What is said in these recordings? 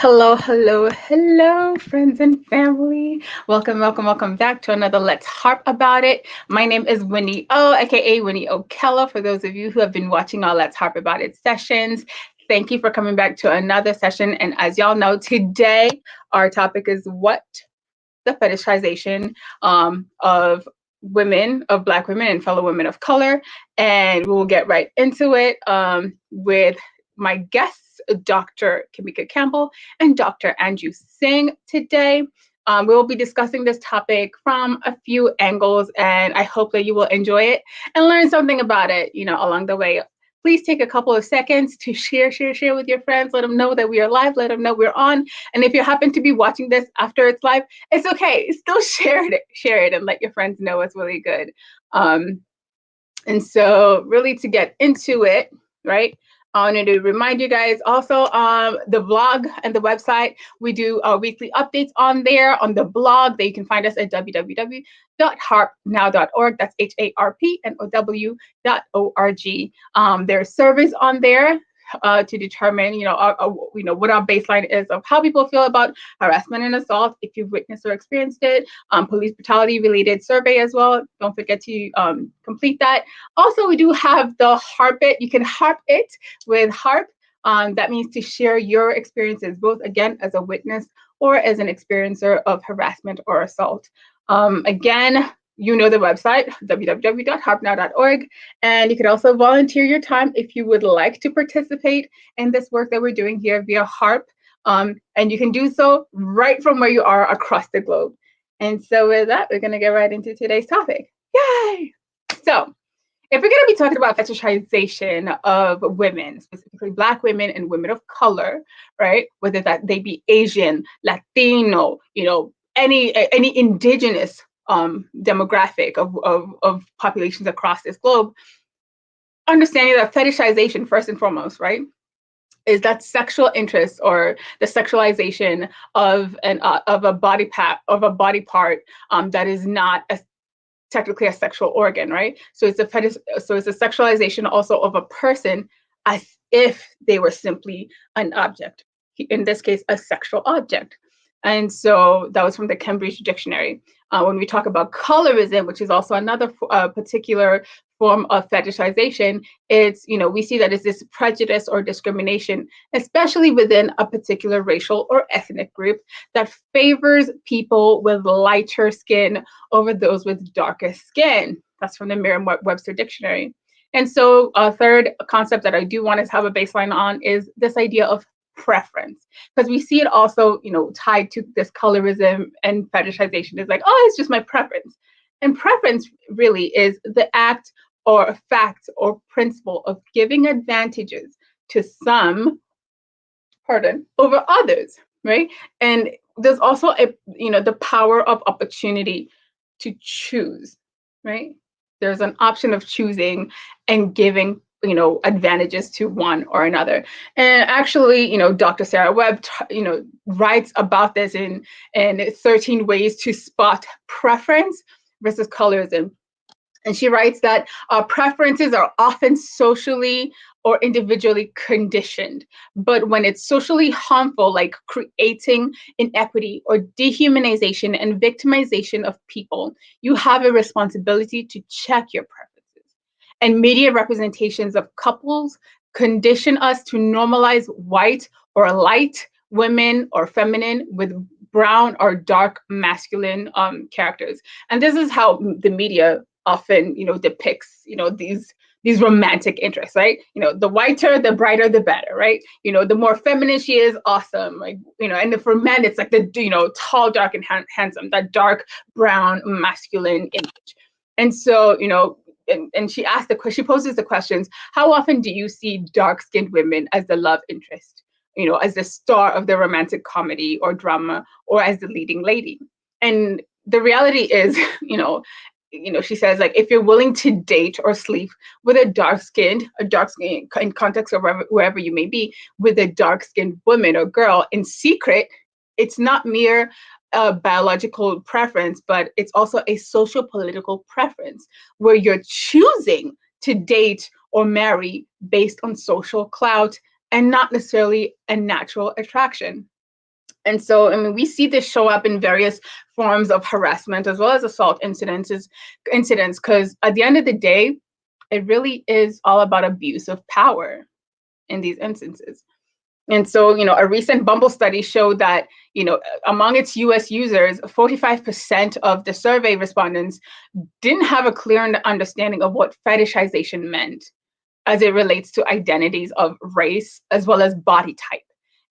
Hello, hello, hello, friends and family. Welcome back to another Let's Harp About It. My name is Winnie O, aka Winnie O'Keller. For those of you who have been watching our Let's Harp About It sessions, thank you for coming back to another session. And as y'all know, today our topic is what the fetishization of women, of Black women and fellow women of color. And we'll get right into it with my guests, Dr. Kamika Campbell and Dr. Anju Singh today. We will be discussing this topic from a few angles, and I hope that you will enjoy it and learn something about it, along the way. Please take a couple of seconds to share with your friends. Let them know that we are live. Let them know we're on. And if you happen to be watching this after it's live, it's okay. Still share it, and let your friends know it's really good. And so, really, to get into it, right? I wanted to remind you guys also the blog and the website. We do weekly updates on there on the blog. That you can find us at www.harpnow.org. That's HARPNOW.org. There's surveys on there to determine, what our baseline is of how people feel about harassment and assault, if you've witnessed or experienced it. Police brutality related survey as well. Don't forget to complete that. Also, we do have the HARP It. You can HARP it with HARP. That means to share your experiences, both again as a witness or as an experiencer of harassment or assault. Again, you know the website, www.harpnow.org. And you can also volunteer your time if you would like to participate in this work that we're doing here via HARP. And you can do so right from where you are across the globe. And so with that, we're going to get right into today's topic. Yay! So if we're going to be talking about fetishization of women, specifically Black women and women of color, right? Whether that they be Asian, Latino, any indigenous demographic of populations across this globe, understanding that fetishization, first and foremost, right, is that sexual interest or the sexualization of a body part that is not technically a sexual organ, right? So it's a sexualization also of a person as if they were simply an object. In this case, a sexual object. And so that was from the Cambridge Dictionary. When we talk about colorism, which is also another particular form of fetishization, it's, we see that it's this prejudice or discrimination, especially within a particular racial or ethnic group, that favors people with lighter skin over those with darker skin. That's from the Merriam-Webster Dictionary. And so a third concept that I do want to have a baseline on is this idea of preference, because we see it also, tied to this colorism and fetishization. Is like, oh, it's just my preference. And preference really is the act or fact or principle of giving advantages to some, over others, right? And there's also the power of opportunity to choose, right? There's an option of choosing and giving advantages to one or another. And actually, Dr. Sarah Webb writes about this in 13 ways to spot preference versus colorism. And she writes that preferences are often socially or individually conditioned. But when it's socially harmful, like creating inequity or dehumanization and victimization of people, you have a responsibility to check your preferences. And media representations of couples condition us to normalize white or light women or feminine with brown or dark masculine characters. And this is how the media often depicts these romantic interests, right? The whiter, the brighter, the better, right? The more feminine she is, awesome. Like, and for men, it's like the tall, dark, and handsome, that dark brown masculine image. And so and she poses the questions: how often do you see dark-skinned women as the love interest, as the star of the romantic comedy or drama, or as the leading lady? And the reality is, she says, like, if you're willing to date or sleep with a dark skinned in context of wherever you may be, with a dark-skinned woman or girl in secret, it's not mere biological preference, but it's also a social political preference where you're choosing to date or marry based on social clout and not necessarily a natural attraction. And so, I mean, we see this show up in various forms of harassment as well as assault incidents, because at the end of the day, it really is all about abuse of power in these instances. And so, a recent Bumble study showed that, among its US users, 45% of the survey respondents didn't have a clear understanding of what fetishization meant as it relates to identities of race as well as body type.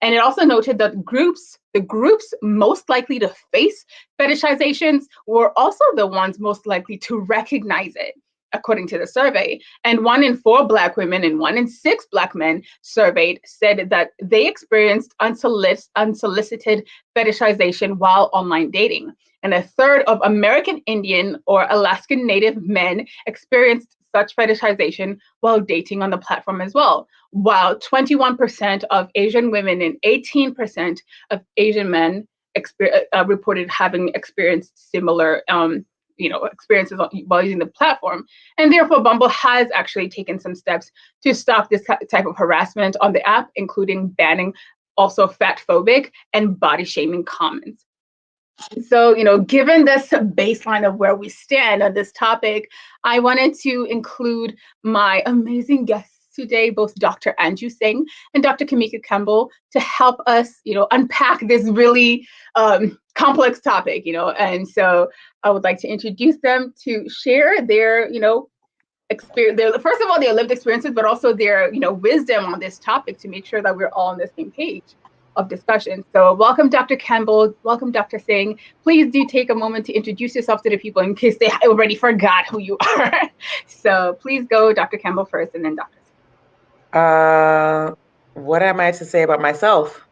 And it also noted that the groups most likely to face fetishizations were also the ones most likely to recognize it, according to the survey. And 1 in 4 Black women and 1 in 6 Black men surveyed said that they experienced unsolicited fetishization while online dating. And a third of American Indian or Alaskan Native men experienced such fetishization while dating on the platform as well, while 21% of Asian women and 18% of Asian men reported having experienced similar experiences while using the platform. And therefore, Bumble has actually taken some steps to stop this type of harassment on the app, including banning also fat phobic and body shaming comments. So, given this baseline of where we stand on this topic, I wanted to include my amazing guests today, both Dr. Anju Singh and Dr. Kamika Campbell, to help us, unpack this really complex topic, And so I would like to introduce them to share their, experience, first of all, their lived experiences, but also their, wisdom on this topic to make sure that we're all on the same page of discussion. So welcome, Dr. Campbell. Welcome, Dr. Singh. Please do take a moment to introduce yourself to the people in case they already forgot who you are. So please go, Dr. Campbell first, and then Dr. Singh. What am I to say about myself?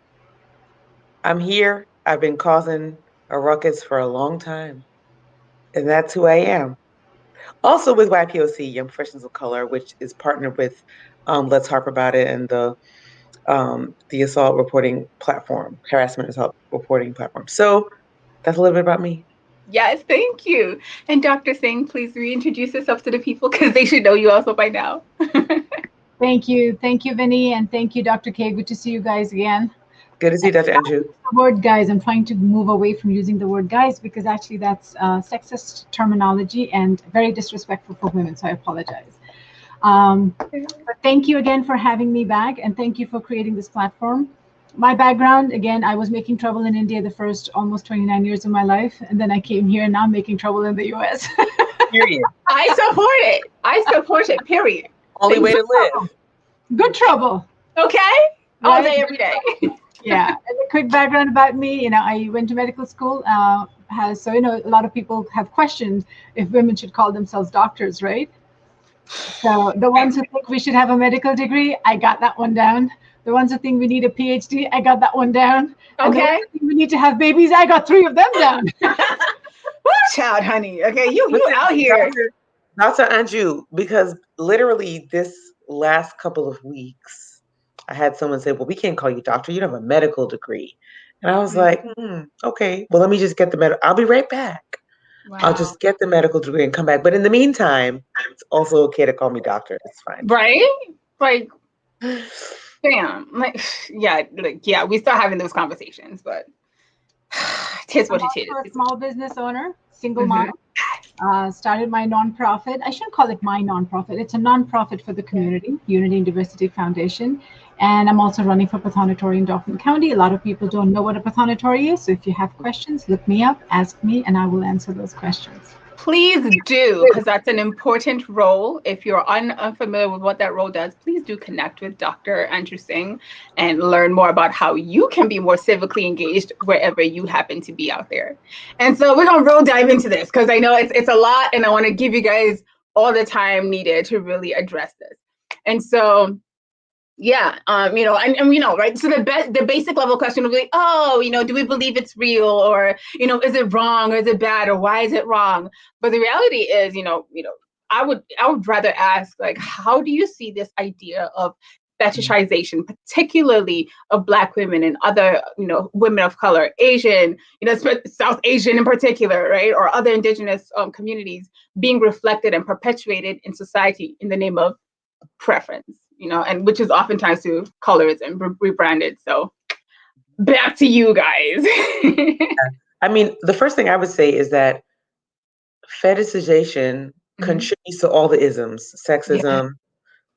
I'm here. I've been causing a ruckus for a long time, and that's who I am. Also with YPOC, Young Professionals of Color, which is partnered with Let's HARP About It and the assault reporting platform, harassment assault reporting platform. So that's a little bit about me. Yes, thank you. And Dr. Singh, please reintroduce yourself to the people because they should know you also by now. Thank you. Thank you, Vinny. And thank you, Dr. K. Good to see you guys again. Good to see you, Dr. Anju. The word guys, I'm trying to move away from using the word guys because actually that's sexist terminology and very disrespectful for women. So I apologize. But thank you again for having me back. And thank you for creating this platform. My background, again, I was making trouble in India the first almost 29 years of my life. And then I came here and now I'm making trouble in the US. Period. I support it, period. Only way to live. Good trouble. Okay? All day, every day. Yeah. And a quick background about me, I went to medical school. So, a lot of people have questioned if women should call themselves doctors, right? So the ones who think we should have a medical degree, I got that one down. The ones who think we need a PhD, I got that one down. Okay. And the ones who think we need to have babies, I got 3 of them down. Watch out, honey. Okay, you out here. Dr. Anju, because literally this last couple of weeks, I had someone say, well, we can't call you doctor. You don't have a medical degree. And I was like, okay, well, let me just get the medical. I'll be right back. Wow. I'll just get the medical degree and come back. But in the meantime, it's also okay to call me doctor. It's fine. Right? Like, damn. Yeah, we start having those conversations, but tis what it is. I'm also a small business owner, single mom. Started my nonprofit. I shouldn't call it my nonprofit. It's a nonprofit for the community, Unity and Diversity Foundation. And I'm also running for Pathonetary in Dauphin County. A lot of people don't know what a Pathonetary is. So if you have questions, look me up, ask me, and I will answer those questions. Please do, because that's an important role. If you're unfamiliar with what that role does, please do connect with Dr. Anju Singh and learn more about how you can be more civically engaged wherever you happen to be out there. And so we're going to real dive into this because I know it's a lot and I want to give you guys all the time needed to really address this. And so yeah, and we know, right? So the basic level question will be, do we believe it's real, or is it wrong, or is it bad, or why is it wrong? But the reality is, I would rather ask, like, how do you see this idea of fetishization, particularly of Black women and other, women of color, Asian, South Asian in particular, right, or other indigenous communities being reflected and perpetuated in society in the name of preference, and which is oftentimes to colorism rebranded. So back to you guys. I mean, the first thing I would say is that fetishization contributes to all the isms, sexism,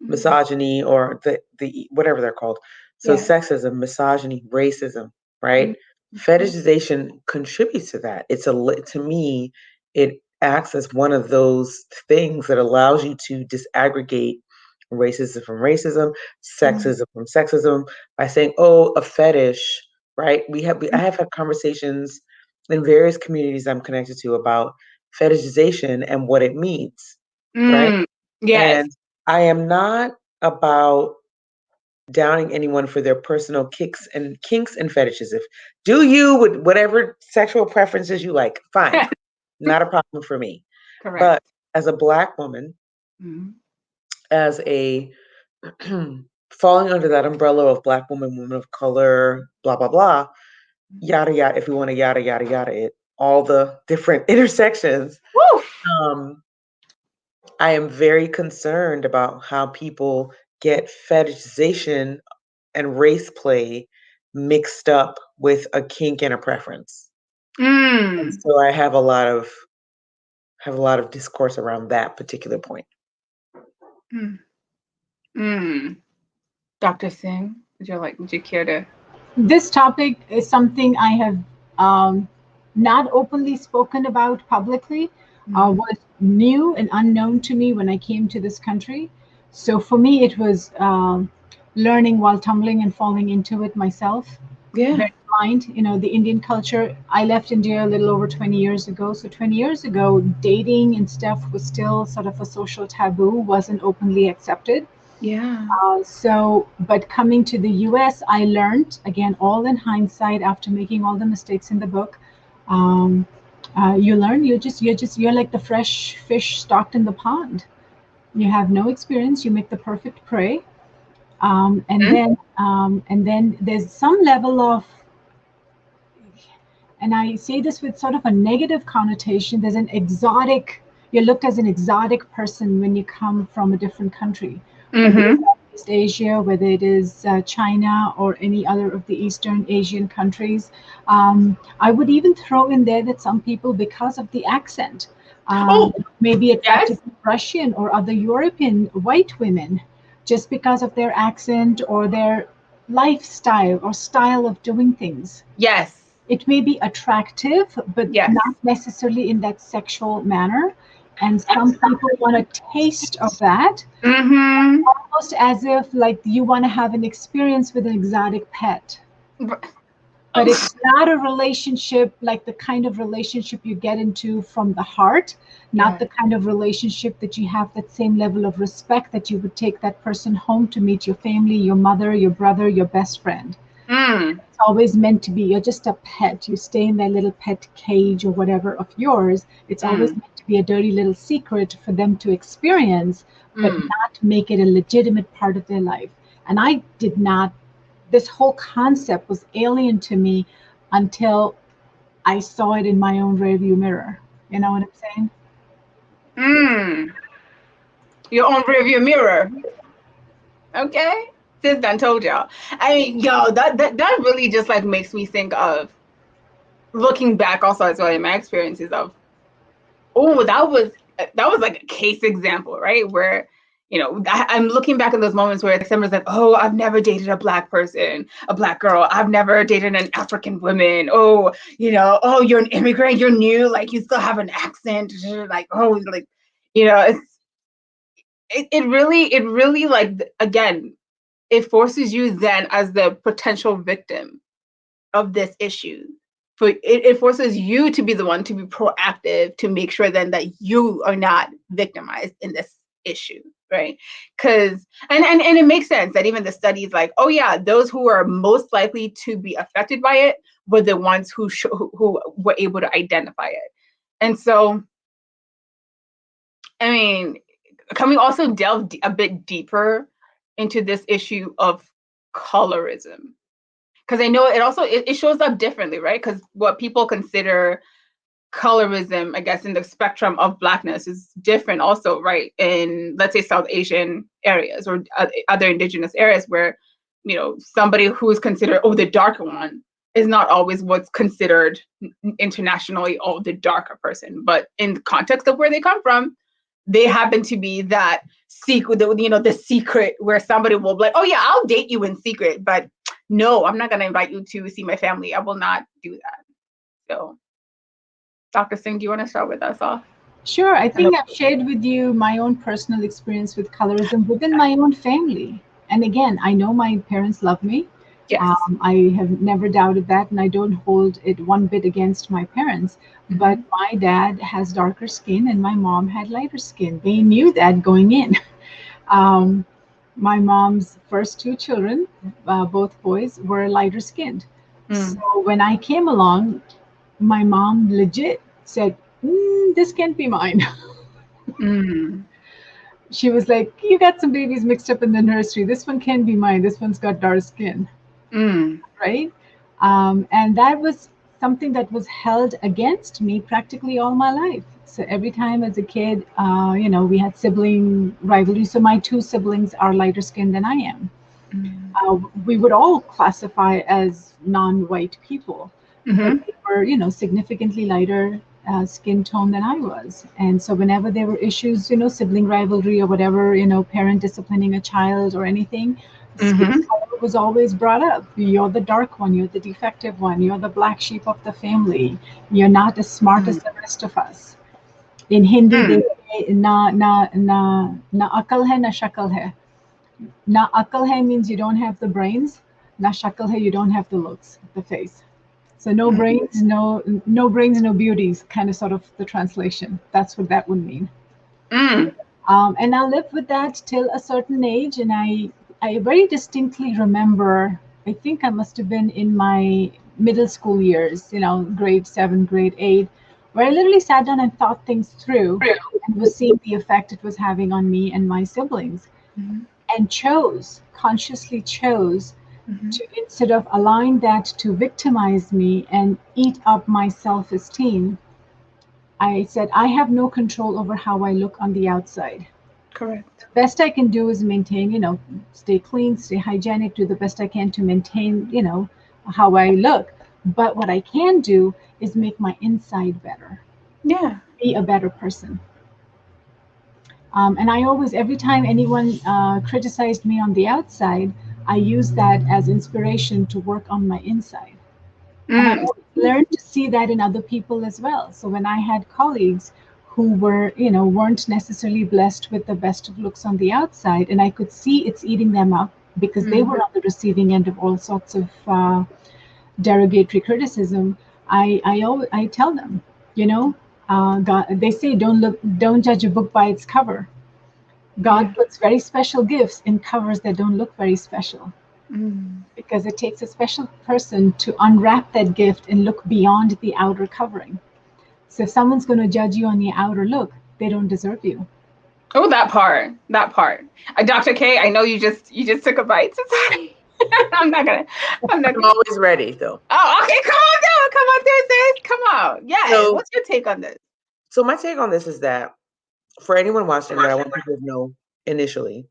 misogyny, or the whatever they're called. So sexism, misogyny, racism, right? Fetishization contributes to that. To me, it acts as one of those things that allows you to disaggregate racism from racism, sexism from sexism by saying, "Oh, a fetish," right? I have had conversations in various communities I'm connected to about fetishization and what it means, right? Yes. And I am not about downing anyone for their personal kinks and fetishes. If do you with whatever sexual preferences you like, fine, not a problem for me. Correct. But as a Black woman, Mm-hmm. as a falling under that umbrella of Black woman, woman of color, blah blah blah, yada yada. If we want to yada yada yada it, all the different intersections. Woo! I am very concerned about how people get fetishization and race play mixed up with a kink and a preference. And so I have a lot of discourse around that particular point. Dr. Singh, would you care to? This topic is something I have not openly spoken about publicly, was new and unknown to me when I came to this country. So for me, it was learning while tumbling and falling into it myself. Yeah. Very blind, the Indian culture. I left India a little over 20 years ago. So 20 years ago, dating and stuff was still sort of a social taboo, wasn't openly accepted. Yeah. But coming to the US, I learned, again, all in hindsight after making all the mistakes in the book. You learn, you're like the fresh fish stocked in the pond. You have no experience, you make the perfect prey. And then there's some level of, and I say this with sort of a negative connotation, there's an exotic, you're looked as an exotic person when you come from a different country. Whether it's Southeast Asia, whether it is China or any other of the Eastern Asian countries. I would even throw in there that some people, because of the accent, may be attracted to Russian or other European white women just because of their accent or their lifestyle or style of doing things. Yes. It may be attractive, but not necessarily in that sexual manner. And some people want a taste of that, almost as if like you want to have an experience with an exotic pet. But it's not a relationship like the kind of relationship you get into from the heart, not the kind of relationship that you have that same level of respect that you would take that person home to meet your family, your mother, your brother, your best friend. It's always meant to be, you're just a pet. You stay in that little pet cage or whatever of yours. It's always meant to be a dirty little secret for them to experience, but not make it a legitimate part of their life. And I did not, this whole concept was alien to me until I saw it in my own rearview mirror. You know what I'm saying? Your own rearview mirror. Okay. Sis done told y'all. I mean, yo, that really just like makes me think of looking back also as well in my experiences of, that was like a case example, right? Where, I'm looking back in those moments where someone's like, oh, I've never dated a Black person, a Black girl. I've never dated an African woman. Oh, oh, you're an immigrant. You're new. Like, you still have an accent. Like, oh, like, it really, like, again, it forces you then as the potential victim of this issue. It forces you to be the one to be proactive to make sure then that you are not victimized in this issue, right? Because and it makes sense that even the studies like, oh yeah, those who are most likely to be affected by it were the ones who were able to identify it. And so, I mean, can we also delve a bit deeper into this issue of colorism? Because I know it shows up differently, right? Because what people consider colorism, I guess, in the spectrum of Blackness is different also, right? In, let's say, South Asian areas or other indigenous areas where, somebody who is considered, the darker one is not always what's considered internationally, oh, the darker person. But in the context of where they come from, they happen to be that secret, the secret where somebody will be like, oh yeah, I'll date you in secret, but no, I'm not going to invite you to see my family. I will not do that. So, Dr. Singh, do you want to start with us off? Sure. I think I've shared with you my own personal experience with colorism within my own family. And again, I know my parents love me. Yes. I have never doubted that, and I don't hold it one bit against my parents. But my dad has darker skin and my mom had lighter skin. They knew that going in. My mom's first two children, both boys, were lighter skinned. So when I came along, my mom legit said, this can't be mine. She was like, you got some babies mixed up in the nursery. This one can't be mine. This one's got dark skin. Right? And that was something that was held against me practically all my life. So every time as a kid, we had sibling rivalry. So my two siblings are lighter skinned than I am. We would all classify as non-white people, but they were, significantly lighter skin tone than I was. And so whenever there were issues, sibling rivalry or whatever, parent disciplining a child or anything, skin color was always brought up. You're the dark one, you're the defective one, you're the black sheep of the family, you're not as smart as the rest of us. In Hindi, they say, na akal hai, na shakal hai. Na akal hai means you don't have the brains. Na shakal hai, you don't have the looks, the face. So no brains, no brains, no beauties, kind of sort of the translation. That's what that would mean. And I lived with that till a certain age, and I very distinctly remember, I think I must have been in my middle school years, grade 7, grade 8, where I literally sat down and thought things through and was seeing the effect it was having on me and my siblings. And consciously chose to, instead of allowing that to victimize me and eat up my self-esteem, I said, I have no control over how I look on the outside. Correct. The best I can do is maintain, stay clean, stay hygienic, do the best I can to maintain, how I look. But what I can do is make my inside better. Yeah. Be a better person. And I always, every time anyone criticized me on the outside, I use that as inspiration to work on my inside. And I learned to see that in other people as well. So when I had colleagues who were, weren't necessarily blessed with the best of looks on the outside, and I could see it's eating them up because they were on the receiving end of all sorts of derogatory criticism, I tell them, God, they say don't judge a book by its cover. God puts very special gifts in covers that don't look very special. Because it takes a special person to unwrap that gift and look beyond the outer covering. So if someone's going to judge you on the outer look, they don't deserve you. Oh, that part. Dr. K, I know you just took a bite. I'm always ready though. Oh, okay. Come on there, sis. Come on. Yeah. So, what's your take on this? So my take on this is that for anyone watching, what I want people to know initially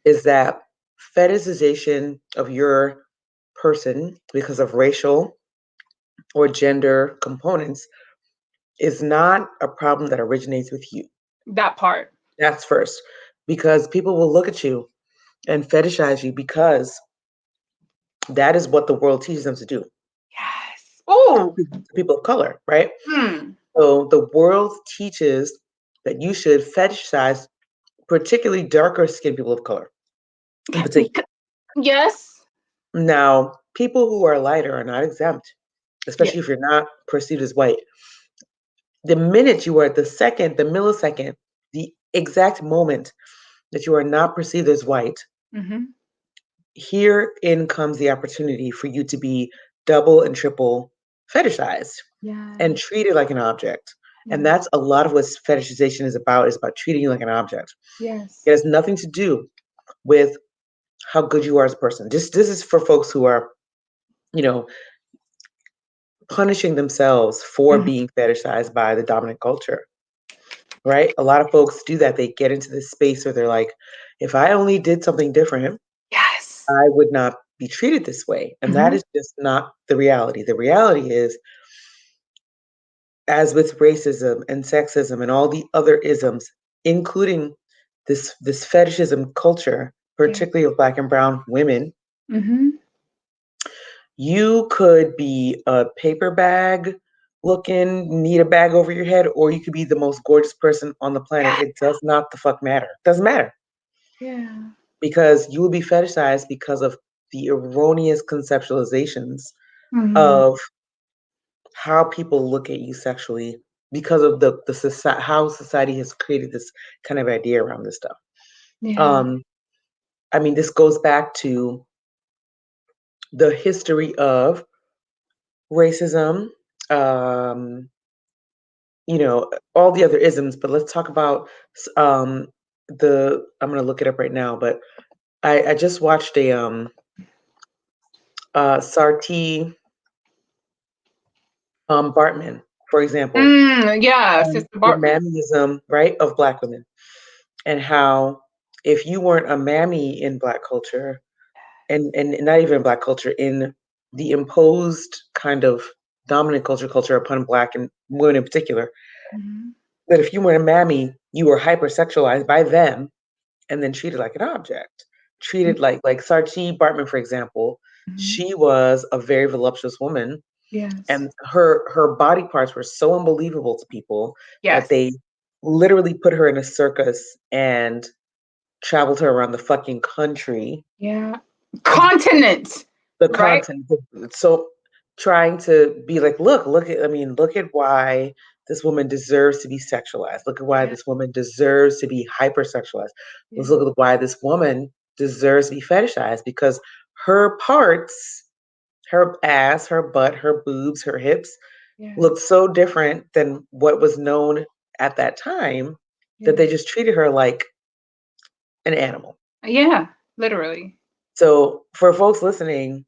is that fetishization of your person because of racial or gender components is not a problem that originates with you. That part. That's first. Because people will look at you and fetishize you because that is what the world teaches them to do. Yes. Oh, people of color, right? So the world teaches that you should fetishize particularly darker skinned people of color in particular. Yes. Now, people who are lighter are not exempt, especially if you're not perceived as white. The minute you are the millisecond, the exact moment that you are not perceived as white, herein comes the opportunity for you to be double and triple fetishized and treated like an object. And that's a lot of what fetishization is about treating you like an object. Yes. It has nothing to do with how good you are as a person. This is for folks who are, punishing themselves for being fetishized by the dominant culture. Right? A lot of folks do that. They get into this space where they're like, if I only did something different, I would not be treated this way. And that is just not the reality. The reality is, as with racism and sexism and all the other isms, including this fetishism culture, particularly of Black and brown women, you could be a paper bag looking, need a bag over your head, or you could be the most gorgeous person on the planet. It does not the fuck matter. It doesn't matter. Yeah. Because you will be fetishized because of the erroneous conceptualizations of how people look at you sexually, because of the society, how society has created this kind of idea around this stuff. Yeah. I mean, this goes back to the history of racism, you know, all the other isms, but let's talk about I'm gonna look it up right now, but I just watched a Sarti Bartman, for example, Yeah, and Sister the Bartman. mammyism, right, of Black women, and how if you weren't a mammy in Black culture, and not even Black culture, in the imposed kind of dominant culture upon Black and women in particular, that if you weren't a mammy, you were hypersexualized by them and then treated like an object. Treated like Saartjie Baartman, for example, she was a very voluptuous woman, Yes. and her body parts were so unbelievable to people that Yes. they literally put her in a circus and traveled her around the fucking country. Yeah. Continent. The Right? content. So trying to be like, look at why this woman deserves to be sexualized. Look at why this woman deserves to be hypersexualized. Let's look at why this woman deserves to be fetishized, because her parts, her ass, her butt, her boobs, her hips looked so different than what was known at that time that they just treated her like an animal. Yeah, literally. So for folks listening,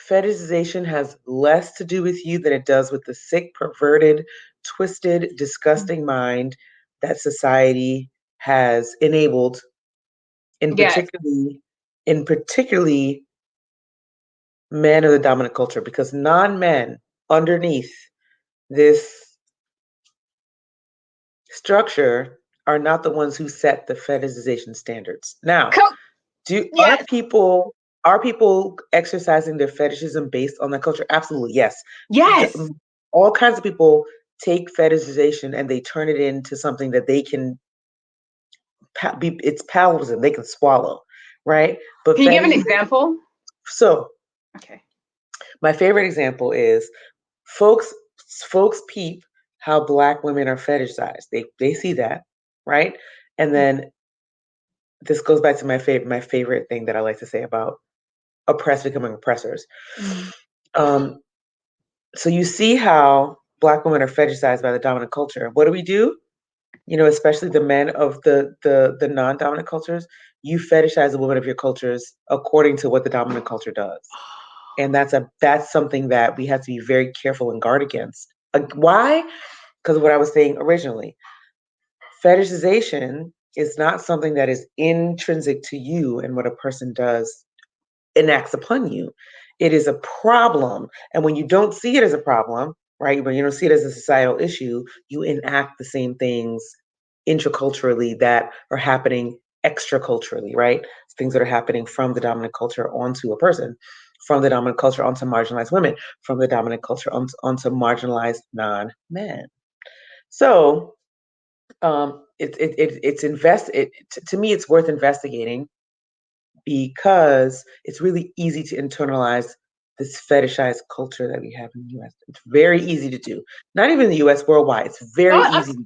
fetishization has less to do with you than it does with the sick, perverted, twisted, disgusting mind that society has enabled, in particularly men of the dominant culture, because non-men underneath this structure are not the ones who set the fetishization standards. Now, are people exercising their fetishism based on that culture? Absolutely, yes. Yes. All kinds of people take fetishization and they turn it into something that they can it's palatable, they can swallow, right? But can you give an example? So, okay, my favorite example is folks peep how Black women are fetishized. They see that, right? And then this goes back to my favorite thing that I like to say about oppressed becoming oppressors. So you see how Black women are fetishized by the dominant culture. What do? You know, especially the men of the non-dominant cultures. You fetishize the women of your cultures according to what the dominant culture does, and that's something that we have to be very careful and guard against. Why? Because of what I was saying originally. Fetishization is not something that is intrinsic to you and what a person does enacts upon you. It is a problem. And when you don't see it as a problem, right, when you don't see it as a societal issue, you enact the same things intraculturally that are happening extraculturally, right? Things that are happening from the dominant culture onto a person, from the dominant culture onto marginalized women, from the dominant culture onto marginalized non-men. So to me, it's worth investigating, because it's really easy to internalize this fetishized culture that we have in the US. It's very easy to do. Not even in the US, worldwide. It's very easy to do.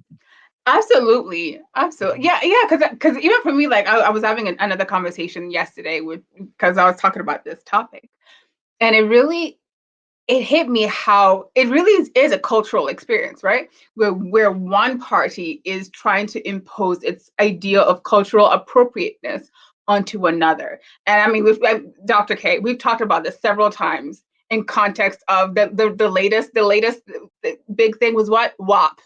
Absolutely. Yeah, because even for me, like I was having another conversation yesterday because I was talking about this topic, and it hit me how it really is a cultural experience, right? Where one party is trying to impose its idea of cultural appropriateness onto another. And I mean, Dr. K, we've talked about this several times in context of the latest big thing was what? WAP.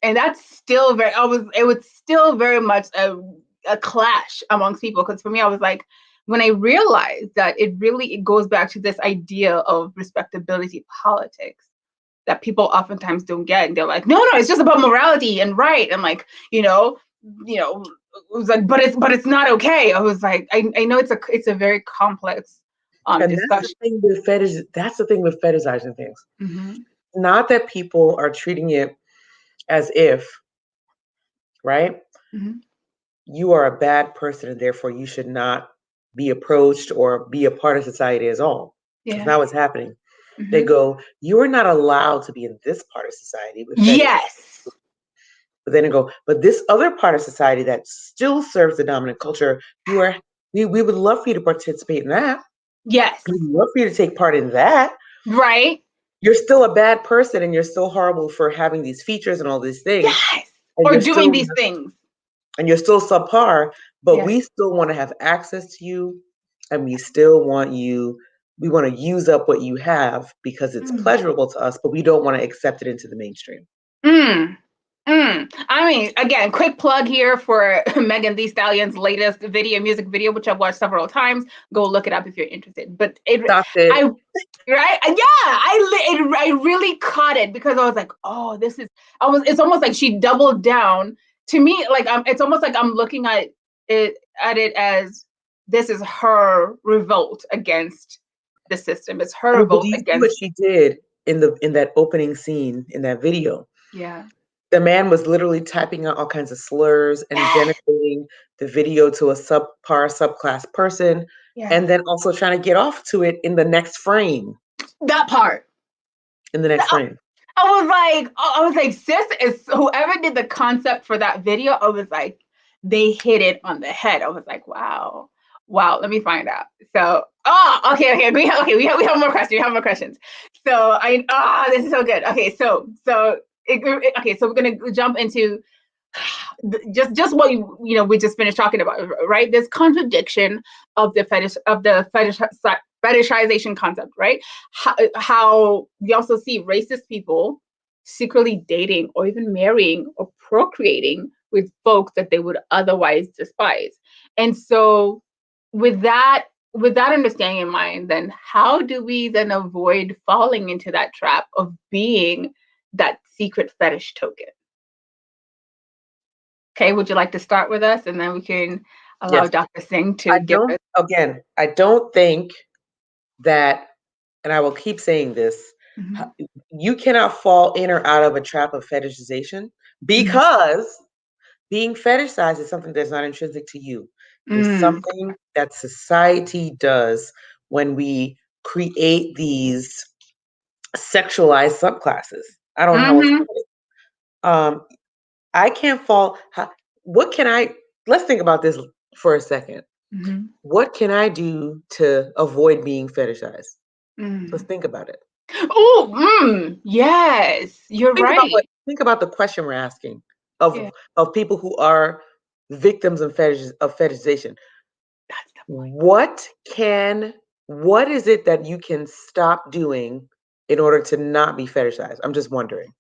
And that's still it was still very much a clash amongst people, because for me I was like, when I realized that it goes back to this idea of respectability politics that people oftentimes don't get. And they're like, no, it's just about morality and right. And like, it was like, but it's not okay. I was like, I know it's a very complex and discussion. that's the thing with fetishizing things. Mm-hmm. Not that people are treating it as if, right? Mm-hmm. You are a bad person and therefore you should not be approached or be a part of society at all. That's not what's happening. Mm-hmm. They go, you are not allowed to be in this part of society with fetish. Yes. But then they go, but this other part of society that still serves the dominant culture, we would love for you to participate in that. Yes. We'd love for you to take part in that. Right. You're still a bad person and you're still horrible for having these features and all these things. Yes. And Or doing these things. And you're still subpar, but we still want to have access to you, and we still want you. We want to use up what you have because it's pleasurable to us, but we don't want to accept it into the mainstream. I mean, again, quick plug here for Megan Thee Stallion's latest music video, which I've watched several times. Go look it up if you're interested. But I really caught it because I was like, oh, it's almost like she doubled down. To me, like it's almost like I'm looking at it as this is her revolt against the system. It's her revolt against what she did in that opening scene in that video. Yeah. The man was literally typing out all kinds of slurs and denigrating the video to a subclass person, and then also trying to get off to it in the next frame. That part. In the next frame. I was like, sis, is whoever did the concept for that video, I was like, they hit it on the head. I was like, wow. Let me find out. So, okay. We have more questions. We have more questions. So this is so good. Okay, so we're gonna jump into just what we just finished talking about, right? This contradiction of the fetishization concept, right? How we also see racist people secretly dating or even marrying or procreating with folks that they would otherwise despise. And so with that understanding in mind, then how do we then avoid falling into that trap of being that secret fetish token? Okay, would you like to start with us, and then we can allow Dr. Singh to give us. Again, I don't think that, and I will keep saying this, you cannot fall in or out of a trap of fetishization because being fetishized is something that's not intrinsic to you. It's something that society does when we create these sexualized subclasses. I don't know how else to put it. I can't fall. Let's think about this for a second. What can I do to avoid being fetishized? Let's think about it. Yes, you're right. Think about the question we're asking of people who are victims of fetishization. That's the point. What is it that you can stop doing in order to not be fetishized? I'm just wondering.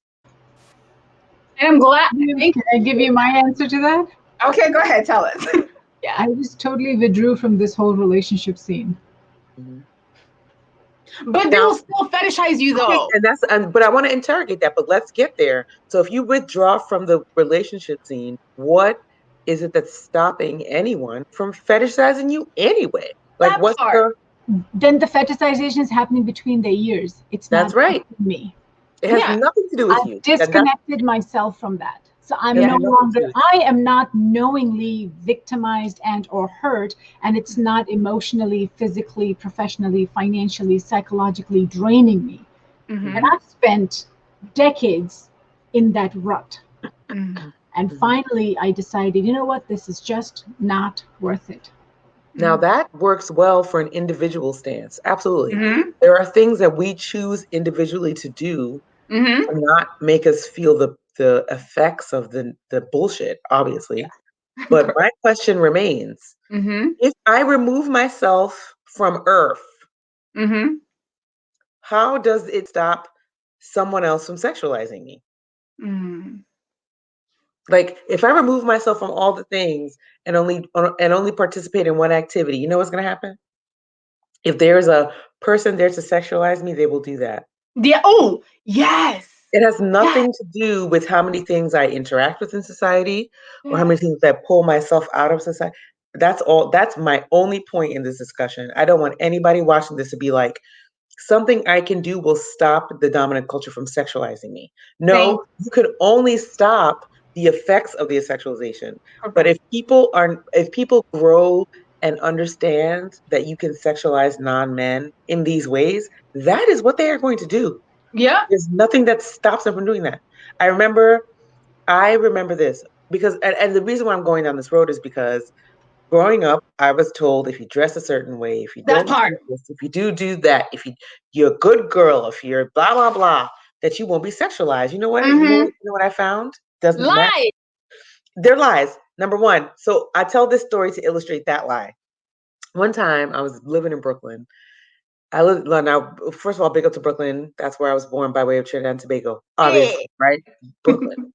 And I'm glad. Can I give you my answer to that? Okay, go ahead, tell us. I just totally withdrew from this whole relationship scene. But they will still fetishize you, though. But I want to interrogate that. But let's get there. So if you withdraw from the relationship scene, what is it that's stopping anyone from fetishizing you anyway? Like, what's the? Then the fetishization is happening between their ears. It's not me. It has nothing to do with you. I've disconnected myself from that. So I'm no longer, I am not knowingly victimized and or hurt, and it's not emotionally, physically, professionally, financially, psychologically draining me. And I've spent decades in that rut. And finally, I decided, you know what, this is just not worth it. Now that works well for an individual stance. Absolutely. There are things that we choose individually to do to not make us feel the effects of the bullshit, obviously. But my question remains, if I remove myself from Earth, how does it stop someone else from sexualizing me? Like, if I remove myself from all the things and only participate in one activity, you know what's going to happen? If there's a person there to sexualize me, they will do that. Yeah. Oh, yes. It has nothing Yes. to do with how many things I interact with in society or how many Yes. things I pull myself out of society. That's all. That's my only point in this discussion. I don't want anybody watching this to be like, something I can do will stop the dominant culture from sexualizing me. No, Thanks. you could only stop the effects of the sexualization. But Correct. if people grow and understand that you can sexualize non-men in these ways, that is what they are going to do. Yeah. There's nothing that stops them from doing that. I remember this because, and the reason why I'm going down this road is because growing up, I was told if you dress a certain way, if you That don't part. do this, if you do that, if you're a good girl, if you're blah blah blah, that you won't be sexualized. You know what? Mm-hmm. You know what I found? Doesn't matter. Lies. They're lies. Number one. So I tell this story to illustrate that lie. One time I was living in Brooklyn. I live now. First of all, big up to Brooklyn. That's where I was born by way of Trinidad and Tobago. Yeah. Obviously, right? Brooklyn.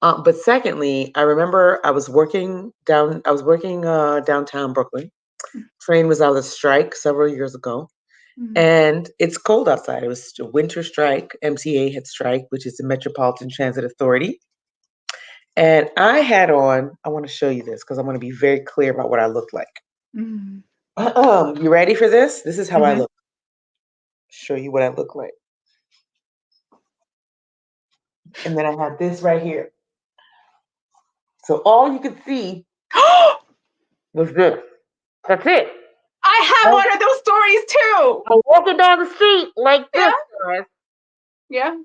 But secondly, I remember I was working downtown Brooklyn. Train was out of strike several years ago, Mhm. and it's cold outside. It was a winter strike. MTA had strike, which is the Metropolitan Transit Authority. And I had on, I want to show you this because I want to be very clear about what I looked like. Mhm. You ready for this? This is how I Mhm. look. Show you what I look like. And then I had this right here. So all you could see was this. That's it. I have I'm one of those stories too. walking down the street like Yeah. this, guys. Yeah.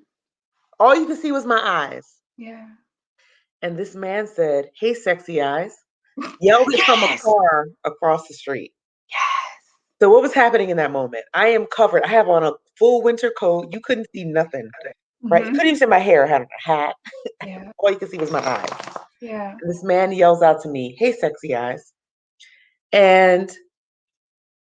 All you could see was my eyes. Yeah. And this man said, "Hey, sexy eyes." Yelled it from a Yes. car across the street. Yes. So what was happening in that moment? I am covered. I have on a full winter coat. You couldn't see nothing, right? You Mm-hmm. couldn't even see my hair. I had on a hat. Yeah. All you could see was my eyes. Yeah. And this man yells out to me, "Hey, sexy eyes." And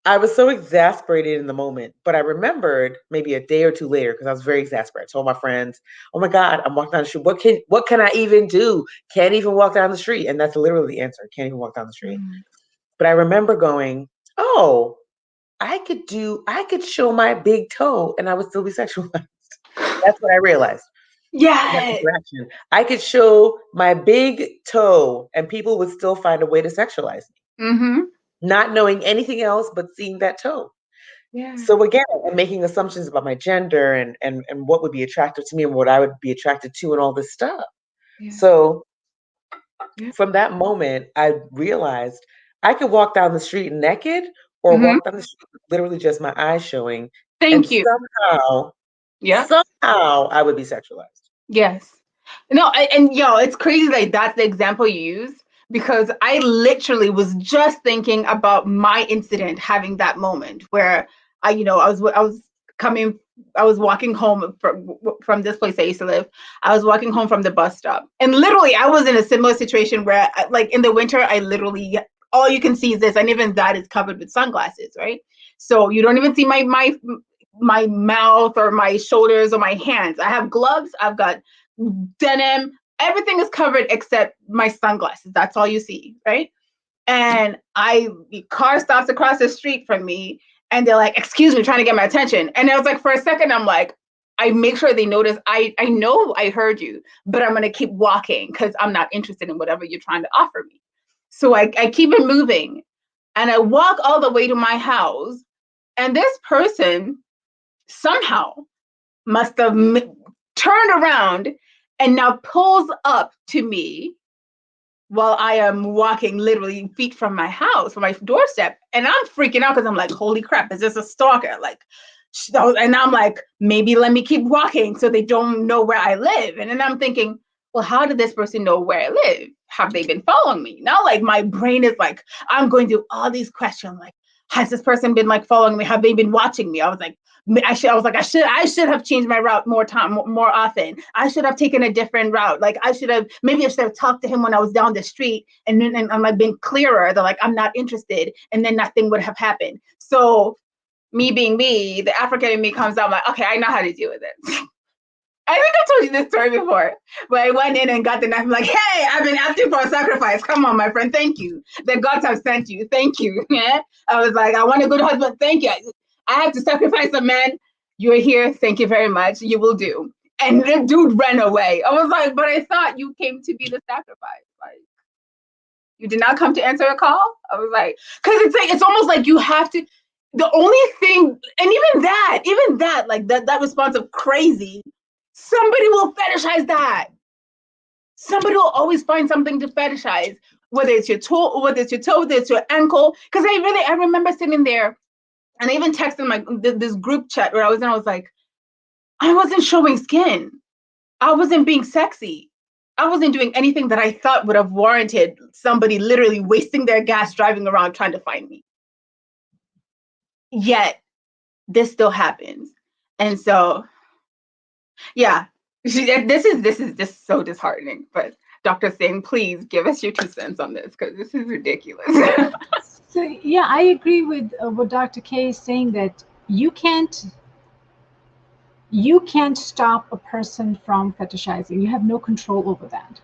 I was so exasperated in the moment, but I remembered maybe a day or two later because I was very exasperated. I told my friends, "Oh my God, I'm walking down the street. What can I even do? Can't even walk down the street." And that's literally the answer. Can't even walk down the street. Mm. But I remember going, "Oh, I could show my big toe and I would still be sexualized." That's what I realized in that Yes. interaction. I could show my big toe and people would still find a way to sexualize me, Mm-hmm. not knowing anything else but seeing that toe. Yeah. So again, I'm making assumptions about my gender and what would be attractive to me and what I would be attracted to and all this stuff. Yeah. So Yeah. from that moment, I realized I could walk down the street naked or Mm-hmm. walk down the street with literally just my eyes showing, and Thank you. Yeah. somehow I would be sexualized. Yes. No, and yo, it's crazy that that's the example you use because I literally was just thinking about my incident having that moment where coming, I was walking home from this place I used to live. I was walking home from the bus stop, and literally I was in a similar situation where, like in the winter, I literally all you can see is this, and even that is covered with sunglasses, right? So you don't even see my mouth or my shoulders or my hands. I have gloves, I've got denim, everything is covered except my sunglasses. That's all you see, right? And the car stops across the street from me and they're like, "Excuse me," trying to get my attention. And I was like, for a second, I'm like, I make sure they notice I know I heard you, but I'm gonna keep walking because I'm not interested in whatever you're trying to offer me. So I keep it moving and I walk all the way to my house. And this person somehow must have turned around and now pulls up to me while I am walking literally feet from my house, from my doorstep. And I'm freaking out because I'm like, holy crap, is this a stalker? Like, and I'm like, maybe let me keep walking so they don't know where I live. And then I'm thinking, well, how did this person know where I live? Have they been following me? Now, like, my brain is like, I'm going through all these questions. Like, has this person been like following me? Have they been watching me? I was like, I should have changed my route more often. I should have taken a different route. Like I should have talked to him when I was down the street and I'm like been clearer that like I'm not interested, and then nothing would have happened. So me being me, the African in me comes out like, okay, I know how to deal with it. I think I told you this story before, but I went in and got the knife. I'm like, hey, I've been asking for a sacrifice. Come on, my friend. Thank you. The gods have sent you. Thank you. Yeah. I was like, I want a good husband. Thank you. I have to sacrifice a man. You're here. Thank you very much. You will do. And the dude ran away. I was like, but I thought you came to be the sacrifice. Like, you did not come to answer a call? I was like, because it's like, it's almost like you have to. The only thing, and even that, like that response of crazy, somebody will fetishize that. Somebody will always find something to fetishize, whether it's your toe, whether it's your ankle. Because I remember sitting there, and I even texted this group chat where I was in. I was like, I wasn't showing skin. I wasn't being sexy. I wasn't doing anything that I thought would have warranted somebody literally wasting their gas driving around trying to find me. Yet this still happens. And so, yeah, this is just so disheartening. But Dr. Singh, please give us your 2 cents on this, because this is ridiculous. So yeah, I agree with what Dr. K is saying, that you can't stop a person from fetishizing. You have no control over that.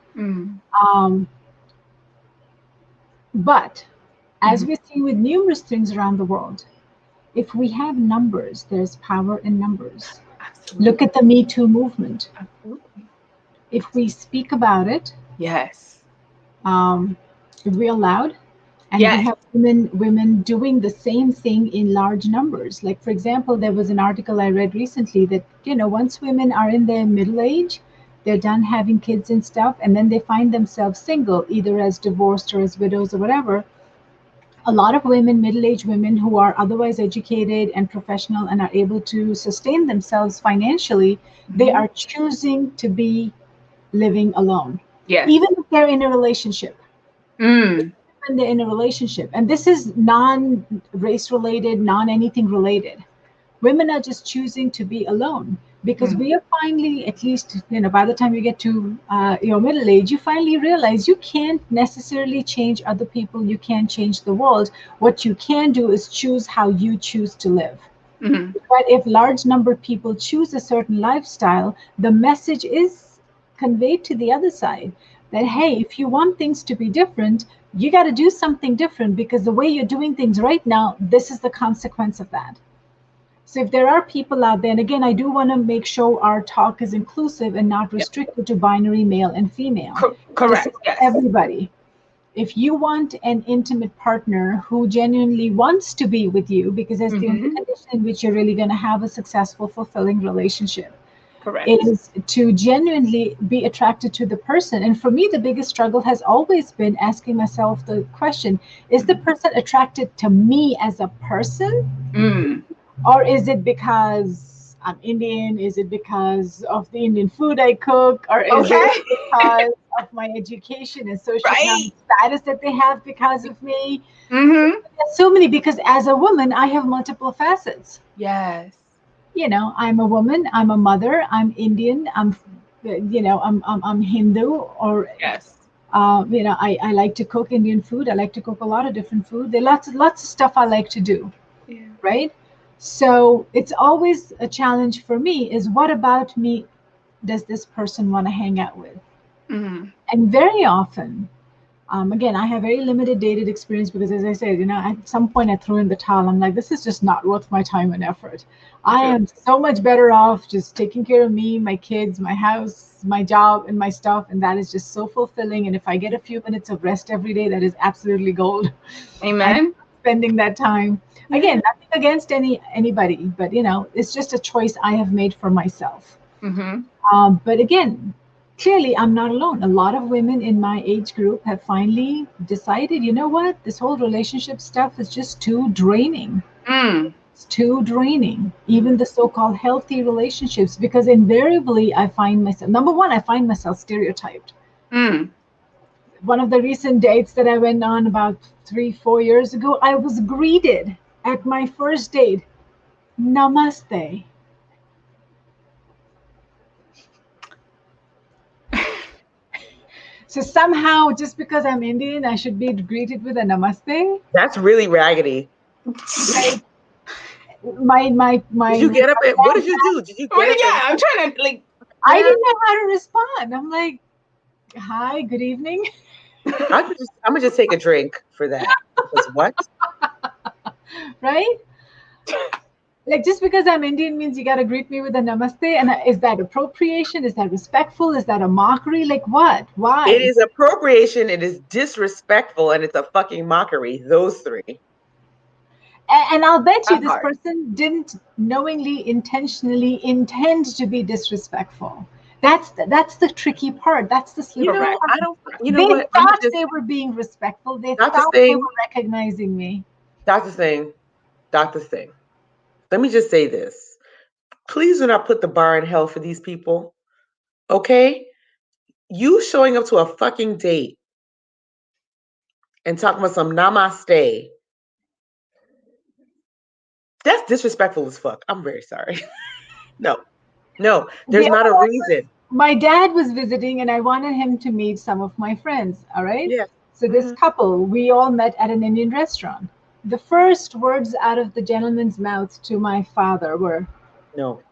But as we're seeing with numerous things around the world, if we have numbers, there's power in numbers. Absolutely. Look at the Me Too movement. Absolutely. If we speak about it, yes, if we're loud, and we have women doing the same thing in large numbers. Like, for example, there was an article I read recently that, once women are in their middle age, they're done having kids and stuff, and then they find themselves single, either as divorced or as widows or whatever. A lot of women, middle-aged women who are otherwise educated and professional and are able to sustain themselves financially, they are choosing to be living alone. Yes. Even if they're in a relationship. When they're in a relationship. And this is non-race related, non-anything related. Women are just choosing to be alone, because we are finally, at least, by the time you get to your middle age, you finally realize you can't necessarily change other people. You can't change the world. What you can do is choose how you choose to live. But if large number of people choose a certain lifestyle, the message is conveyed to the other side that, hey, if you want things to be different, you got to do something different, because the way you're doing things right now, this is the consequence of that. So if there are people out there, and again, I do want to make sure our talk is inclusive and not restricted to binary male and female. Correct. Yes. Everybody. If you want an intimate partner who genuinely wants to be with you, because that's the only condition in which you're really going to have a successful, fulfilling relationship. Correct. Is to genuinely be attracted to the person. And for me, the biggest struggle has always been asking myself the question, is the person attracted to me as a person? Or is it because I'm Indian? Is it because of the Indian food I cook? Or is it because of my education and social status that they have because of me? There's so many, because as a woman, I have multiple facets. Yes. I'm a woman, I'm a mother, I'm Indian, I'm Hindu, or I like to cook Indian food. I like to cook a lot of different food. There are lots of stuff I like to do, right? So it's always a challenge for me is, what about me does this person want to hang out with? And very often, again, I have very limited dated experience, because as I said, at some point I threw in the towel. I'm like, this is just not worth my time and effort. I am so much better off just taking care of me, my kids, my house, my job, and my stuff. And that is just so fulfilling. And if I get a few minutes of rest every day, that is absolutely gold. Amen. I'm spending that time. Again, nothing against anybody, but it's just a choice I have made for myself. But again, clearly I'm not alone. A lot of women in my age group have finally decided, you know what, this whole relationship stuff is just too draining. It's too draining. Even the so-called healthy relationships, because invariably I find myself, number one, I find myself stereotyped. One of the recent dates that I went on about 3-4 years ago, I was greeted at my first date, namaste. So somehow, just because I'm Indian, I should be greeted with a namaste. That's really raggedy. Like, my. Did you get up? What did you do? Did you get up? I'm trying to I didn't know how to respond. I'm like, hi, good evening. I'm gonna just take a drink for that. Because what? Right? Like, just because I'm Indian means you got to greet me with a namaste. And is that appropriation? Is that respectful? Is that a mockery? Like, what? Why? It is appropriation, it is disrespectful, and it's a fucking mockery. Those three. And I'll bet you That this part. person didn't knowingly, intentionally intend to be disrespectful. That's the tricky part. That's the slippery Correct. part. I don't. You know They what? I'm thought just they were being respectful. They Dr. thought they Singh. were recognizing me. Dr. Singh. Dr. Singh. Let me just say this. Please do not put the bar in hell for these people. Okay? You showing up to a fucking date and talking about some namaste. That's disrespectful as fuck. I'm very sorry. No, there's not a reason. My dad was visiting and I wanted him to meet some of my friends. All right. Yeah. So this couple, we all met at an Indian restaurant. The first words out of the gentleman's mouth to my father were, No.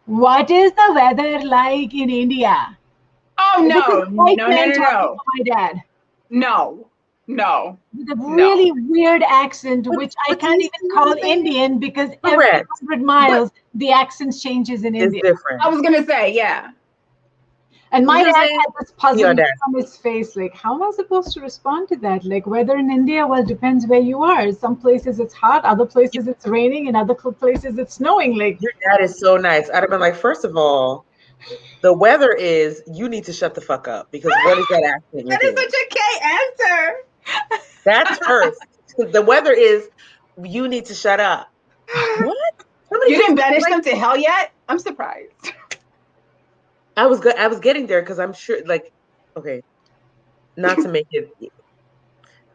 "What is the weather like in India?" Oh This is no, a white no, no, man no, talking no, to my dad. no, no. With a really weird accent, which I but can't you even see call what I'm saying? Indian because every Correct. 100 miles the accent changes in It's India. different. I was gonna say, yeah. And my You know what dad I'm saying? had this puzzle audacity. on his face, like, how am I supposed to respond to that? Like, weather in India, well, it depends where you are. Some places it's hot, other places it's raining, and other places it's snowing. Like, Your dad is so nice. I'd have been like, first of all, the weather is you need to shut the fuck up because what is that accent you're That is doing? such a K answer. That's first. The weather is you need to shut up. What? Somebody You just didn't banish like, them to hell yet? I'm surprised. I was good. I was getting there because I'm sure, like, okay, not to make it.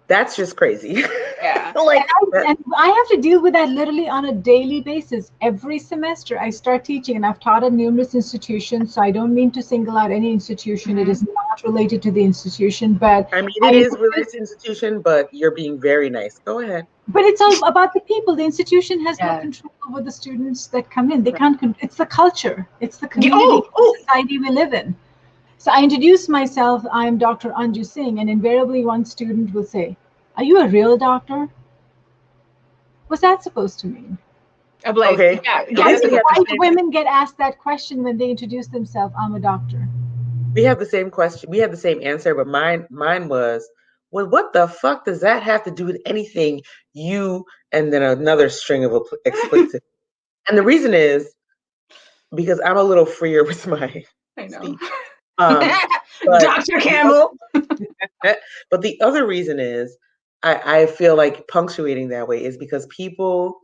That's just crazy. Yeah. Like, and I have to deal with that literally on a daily basis. Every semester I start teaching, and I've taught at numerous institutions, so I don't mean to single out any institution. It is not related to the institution, but I mean, it is related to institution, but you're being very nice. Go ahead. But it's all about the people. The institution has no Yes. control over the students that come in. They can't. It's the culture. It's the community, the society we live in. So I introduce myself. I'm Dr. Anju Singh, and invariably one student will say, "Are you a real doctor?" What's that supposed to mean? Okay. Yeah. How many white women get asked that question when they introduce themselves? I'm a doctor. We have the same question. We have the same answer, but mine was, well, what the fuck does that have to do with anything? You and then another string of explicit. And the reason is because I'm a little freer with my speech. Dr. Campbell. But the other reason is I feel like punctuating that way is because people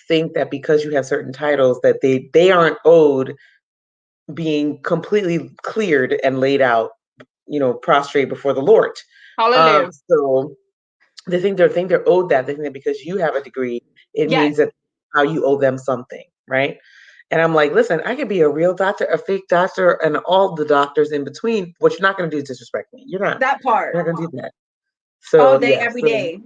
think that because you have certain titles that they aren't owed being completely cleared and laid out, prostrate before the Lord. Hallelujah. So they think they're owed that. They think that because you have a degree, it means that how you owe them something, right? And I'm like, listen, I could be a real doctor, a fake doctor, and all the doctors in between. What you're not going to do is disrespect me. You're not. That part. You're not going to do that. So all day, every day.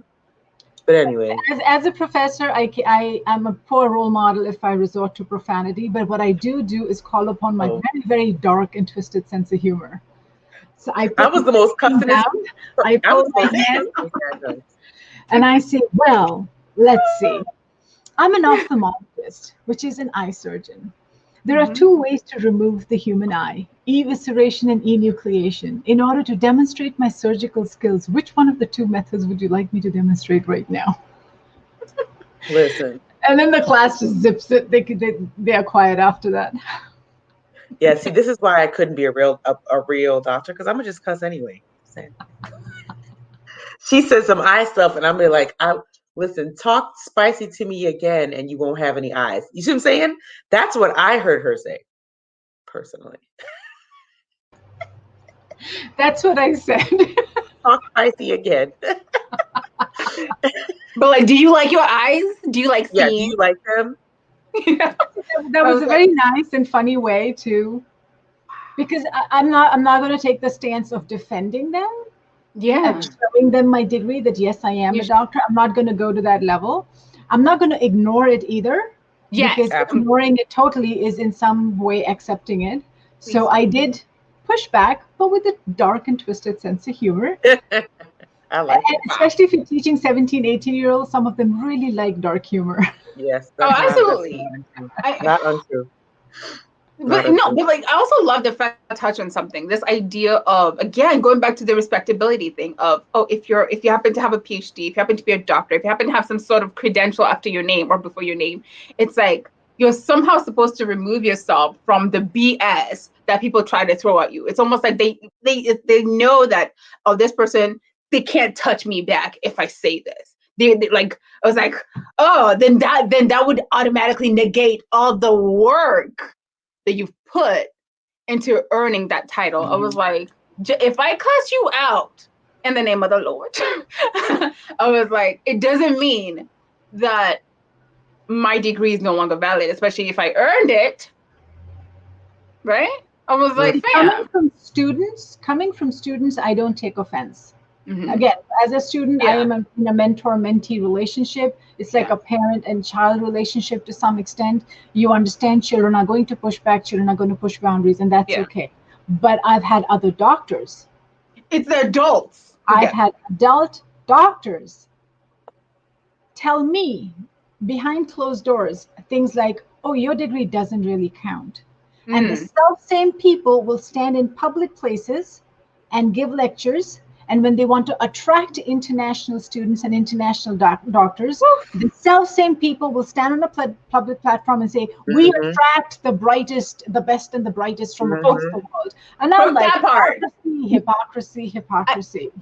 But anyway, as a professor, I am a poor role model if I resort to profanity. But what I do is call upon my very, very dark and twisted sense of humor. So I was the most customized. I pull my hand, and I say, well, let's see. I'm an ophthalmologist, which is an eye surgeon. There are two ways to remove the human eye, evisceration and enucleation. In order to demonstrate my surgical skills, which one of the two methods would you like me to demonstrate right now? Listen. And then the class just zips it. They are quiet after that. Yeah, see, this is why I couldn't be a real doctor, because I'm gonna just cuss anyway. She said some eye stuff, and I'm gonna be like, listen, talk spicy to me again, and you won't have any eyes. You see what I'm saying? That's what I heard her say, personally. That's what I said. Talk spicy again. But like, do you like your eyes? Do you like seeing? Yeah, do you like them? That was a very nice and funny way to, because I'm not going to take the stance of defending them. Yeah. Showing them my degree that yes, I am a doctor. I'm not going to go to that level. I'm not going to ignore it either. Yes, because ignoring it totally is in some way accepting it. So Please. I did push back, but with a dark and twisted sense of humor. I like And it. especially if you're teaching 17, 18-year-olds, some of them really like dark humor. Yes, Oh, that's absolutely. not untrue. I, Not untrue. Not but no, untrue. but like I also love the fact that touch on something. This idea of, again, going back to the respectability thing of, oh, if you happen to have a PhD, if you happen to be a doctor, if you happen to have some sort of credential after your name or before your name, it's like you're somehow supposed to remove yourself from the BS that people try to throw at you. It's almost like they know that, oh, this person, they can't touch me back if I say this. They like, I was like, oh, then that would automatically negate all the work that you've put into earning that title. I was like, if I cuss you out in the name of the Lord, I was like, it doesn't mean that my degree is no longer valid, especially if I earned it, right? I was like, Coming fam. from students, I don't take offense. Mm-hmm. Again, as a student, I Yeah. am in a mentor-mentee relationship. It's like Yeah. a parent and child relationship to some extent. You understand children are going to push back, children are going to push boundaries, and that's Yeah. okay. But I've had other doctors. It's the adults who I've get had adult doctors tell me behind closed doors things like, oh, your degree doesn't really count. And the mm. self same people will stand in public places and give lectures. And when they want to attract international students and international doctors, the self same people will stand on a public platform and say, we Mm-hmm. attract the brightest, the best, and the brightest from across Mm-hmm. the world. And I'm like, That part. hypocrisy, hypocrisy, I, hypocrisy.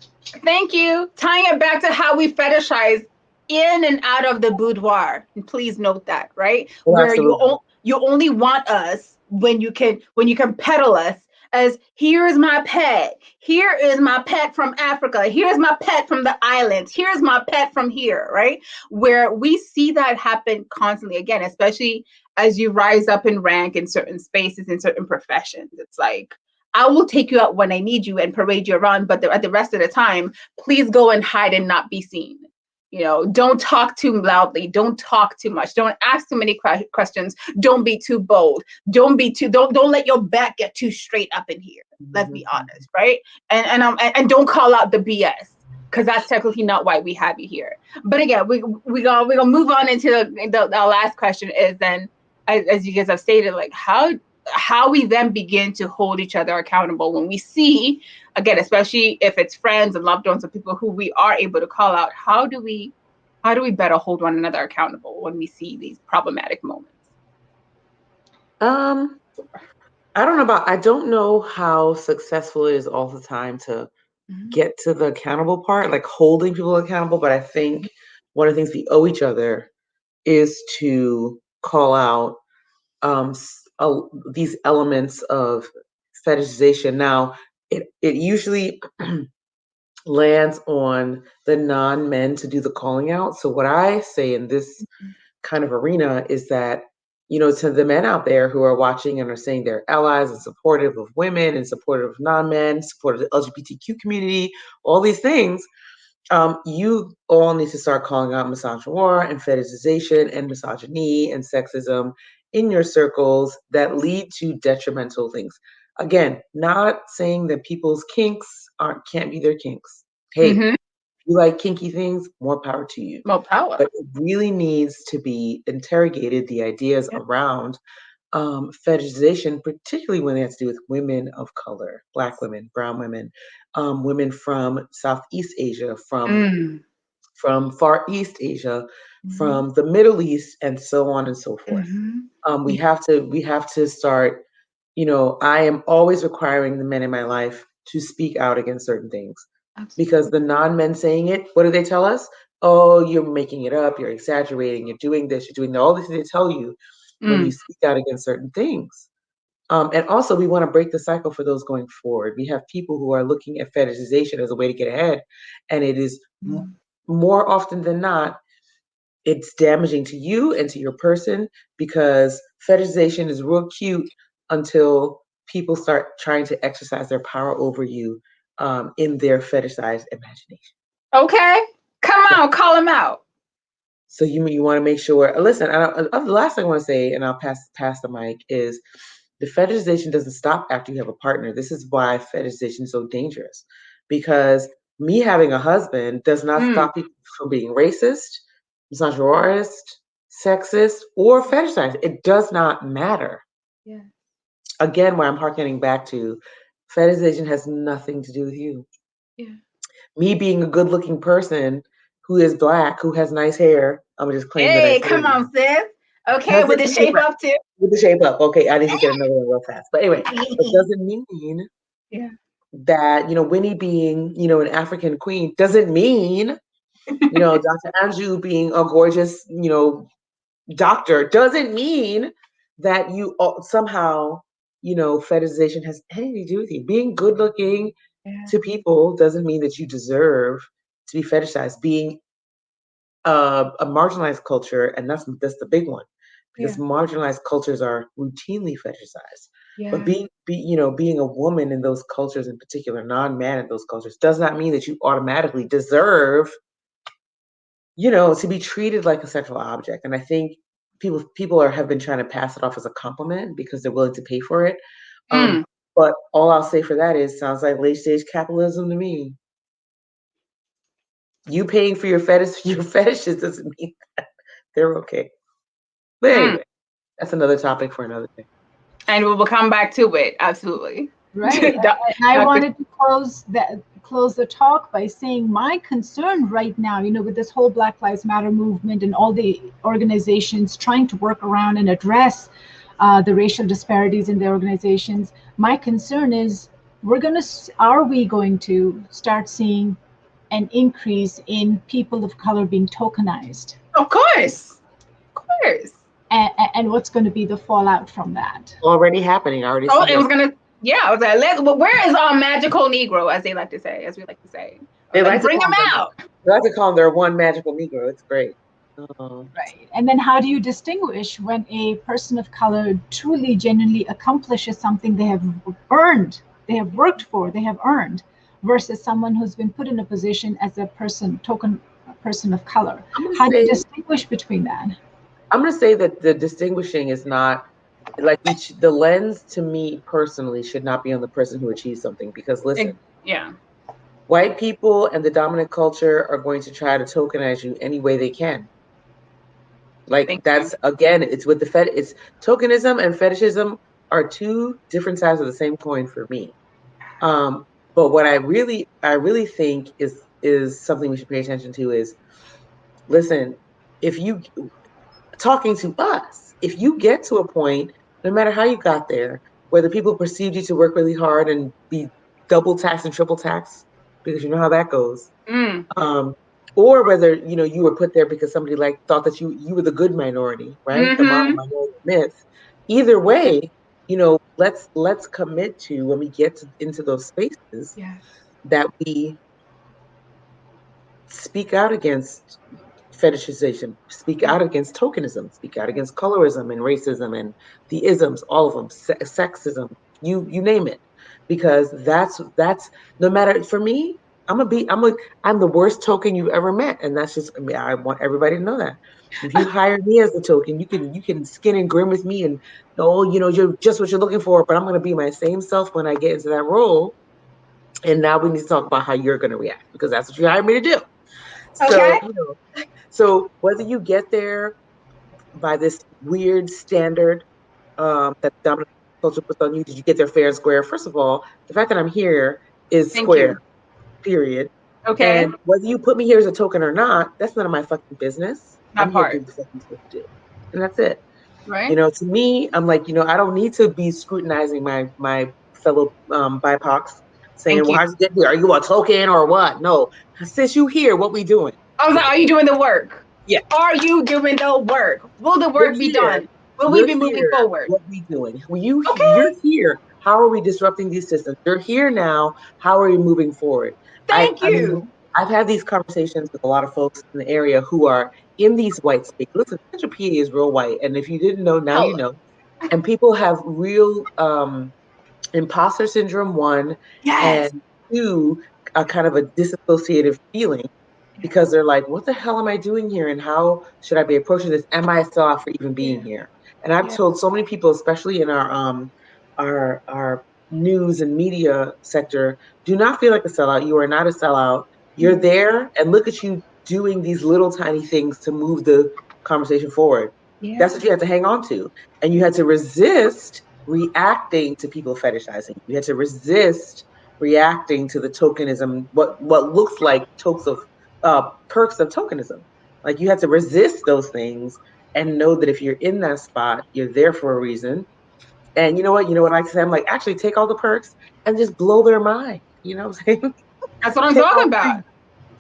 thank you. Tying it back to how we fetishize in and out of the boudoir. And please note that, right? Oh, Where absolutely. you only want us when you can peddle us as, here's my pet. Here is my pet from Africa. Here's my pet from the islands. Here's my pet from here, right? Where we see that happen constantly, again, especially as you rise up in rank in certain spaces, in certain professions. It's like, I will take you out when I need you and parade you around, but at the rest of the time, please go and hide and not be seen. Don't talk too loudly. Don't talk too much. Don't ask too many questions. Don't be too bold. Don't let your back get too straight up in here. Let's be honest, right? And don't call out the BS, because that's technically not why we have you here. But again, we gonna move on into the last question is then, as you guys have stated, like how we then begin to hold each other accountable when we see, again, especially if it's friends and loved ones or people who we are able to call out, how do we better hold one another accountable when we see these problematic moments? I don't know how successful it is all the time to get to the accountable part, like holding people accountable. But I think one of the things we owe each other is to call out these elements of fetishization. Now, it usually lands on the non-men to do the calling out. So what I say in this kind of arena is that, to the men out there who are watching and are saying they're allies and supportive of women and supportive of non-men, supportive of the LGBTQ community, all these things, you all need to start calling out misogynoir and fetishization and misogyny and sexism in your circles that lead to detrimental things. Again, not saying that people's kinks can't be their kinks. Hey, if you like kinky things, more power to you. More power. But it really needs to be interrogated, the ideas around fetishization, particularly when it has to do with women of color, Black women, brown women, women from Southeast Asia, from Far East Asia, from the Middle East, and so on and so forth. We have to start. I am always requiring the men in my life to speak out against certain things. Absolutely. Because the non-men saying it, what do they tell us? Oh, you're making it up, you're exaggerating, you're doing this, you're doing that. All these things they tell you when you speak out against certain things. And also, we want to break the cycle for those going forward. We have people who are looking at fetishization as a way to get ahead, and it is more often than not, it's damaging to you and to your person, because fetishization is real cute until people start trying to exercise their power over you in their fetishized imagination. Okay, come on, call them out. So you want to make sure. Listen, the last thing I want to say, and I'll pass the mic, is The fetishization doesn't stop after you have a partner. This is why fetishization is so dangerous, because me having a husband does not stop people from being racist, misogynist, sexist, or fetishized. It does not matter. Yeah. Again, where I'm harkening back to, fetishization has nothing to do with you. Yeah. Me being a good-looking person who is Black, who has nice hair, I'm gonna just claim that I Hey, say come that. on, sis. Okay, with Doesn't the mean shape up too. with the shape up. Okay, I need to get another one real fast. But anyway, it doesn't mean Yeah. that, Winnie being, an African queen doesn't mean, Dr. Anju being a gorgeous, doctor doesn't mean that you somehow, fetishization has anything to do with you. Being good looking Yeah. to people doesn't mean that you deserve to be fetishized. Being a marginalized culture, and that's the big one, because Yeah. marginalized cultures are routinely fetishized. But Yeah. being a woman in those cultures, in particular, non-man in those cultures, does not mean that you automatically deserve, to be treated like a sexual object. And I think people have been trying to pass it off as a compliment because they're willing to pay for it. But all I'll say for that is, sounds like late stage capitalism to me. You paying for your fetishes doesn't mean that they're okay. But anyway, that's another topic for another day. And we will come back to it. Absolutely. Right. And I wanted to close the talk by saying my concern right now, with this whole Black Lives Matter movement and all the organizations trying to work around and address the racial disparities in their organizations. My concern is, are we going to start seeing an increase in people of color being tokenized? Of course. Of course. And what's going to be the fallout from that? Already happening. I already see it was that. gonna. Yeah, I was like, but where is our magical Negro, as we like to say? They like to bring call him them, out. they like to call them their one magical Negro. It's great. Right. And then how do you distinguish when a person of color truly, genuinely accomplishes something they have earned, they have worked for, they have earned, versus someone who's been put in a position as a token person of color? How do you distinguish between that? I'm going to say that the distinguishing is not like the lens, to me personally, should not be on the person who achieves something, because listen, Yeah, white people and the dominant culture are going to try to tokenize you any way they can. Like, that's, again, it's with it's tokenism and fetishism are two different sides of the same coin for me. But what I really think is something we should pay attention to is, listen, if you talking to us, if you get to a point, no matter how you got there, whether people perceived you to work really hard and be double taxed and triple taxed, because you know how that goes, or whether you were put there because somebody thought that you were the good minority, right? The model minority myth. Either way, let's commit to, when we get into those spaces, that we speak out against fetishization, speak out against tokenism, speak out against colorism and racism and the isms, all of them, sexism, you name it, because that's no matter, for me, I'm the worst token you've ever met, and that's just, I mean, I want everybody to know that. If you hire me as a token, you can skin and grin with me and, oh, you're just what you're looking for, but I'm going to be my same self when I get into that role. And now we need to talk about how you're going to react, because that's what you hired me to do. So, so whether you get there by this weird standard that dominant culture puts on you, did you get there fair and square? First of all, the fact that I'm here is square, period. Okay. And whether you put me here as a token or not, that's none of my fucking business. I'm here to do what I'm supposed to do. And that's it. Right. To me, I'm like, I don't need to be scrutinizing my fellow BIPOCs, saying, well, how'd you get here? Are you a token or what? No. Since you here, what we doing? I was like, are you doing the work? Yeah. Are you doing the work? Will the work be done? Will we be moving forward? What we doing? You're here. How are we disrupting these systems? You're here now. How are we moving forward? Thank you. I mean, I've had these conversations with a lot of folks in the area who are in these white spaces. Listen, Central PA is real white, and if you didn't know, now you know. And people have real imposter syndrome, one, and two, a kind of a disassociative feeling, because they're like, what the hell am I doing here? And how should I be approaching this? Am I soft for even being here? And I've told so many people, especially in our our news and media sector, do not feel like a sellout. You are not a sellout. You're there, and look at you doing these little tiny things to move the conversation forward. Yeah. That's what you had to hang on to. And you had to resist reacting to people fetishizing. You had to resist reacting to the tokenism, what looks like perks of tokenism. Like, you had to resist those things and know that if you're in that spot, you're there for a reason. And you know what? You know what I say? I'm like, actually take all the perks and just blow their mind. You know what I'm saying? That's what I'm Take talking all, about.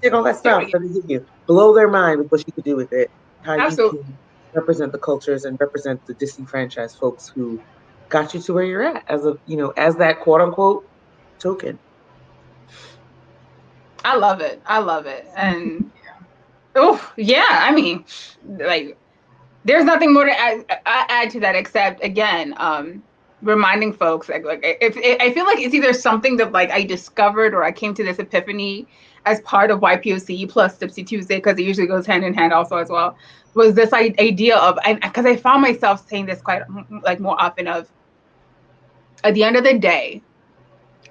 take all that stuff that they give you. Blow their mind with what you could do with it. How you Absolutely. can represent the cultures and represent the disenfranchised folks who got you to where you're at as as that quote unquote token. I love it. I love it. And oh yeah, I mean, like, there's nothing more to add to that except, again, reminding folks, like if I feel like it's either something that, like, I discovered or I came to this epiphany as part of YPOC plus Tipsy Tuesday, because it usually goes hand in hand also as well, was this idea of, because I found myself saying this quite, like, more often, of, at the end of the day,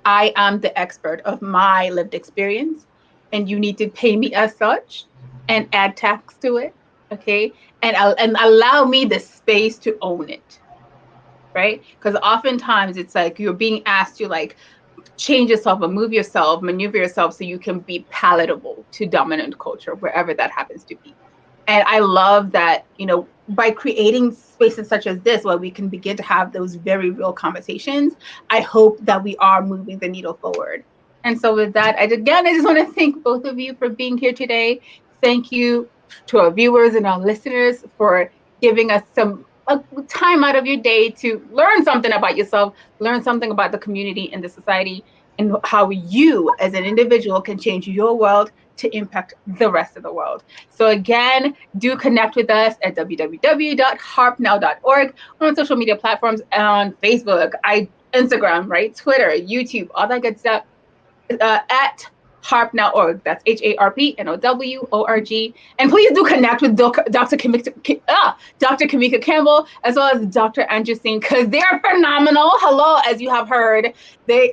I am the expert of my lived experience, and you need to pay me as such and add tax to it, okay? And allow me the space to own it, right? Because oftentimes it's like you're being asked to, like, change yourself or move yourself, maneuver yourself so you can be palatable to dominant culture, wherever that happens to be. And I love that, by creating spaces such as this where we can begin to have those very real conversations, I hope that we are moving the needle forward. And so with that, I just want to thank both of you for being here today. Thank you to our viewers and our listeners for giving us some time out of your day to learn something about yourself, learn something about the community and the society, and how you as an individual can change your world to impact the rest of the world. So again, do connect with us at www.harpnow.org, on social media platforms, on Facebook, Instagram, right, Twitter, YouTube, all that good stuff, at harpnow.org. That's HARPNOWORG. And please do connect with Dr. Kamika Campbell, as well as Dr. Anju Singh, because they're phenomenal. Hello, as you have heard. Their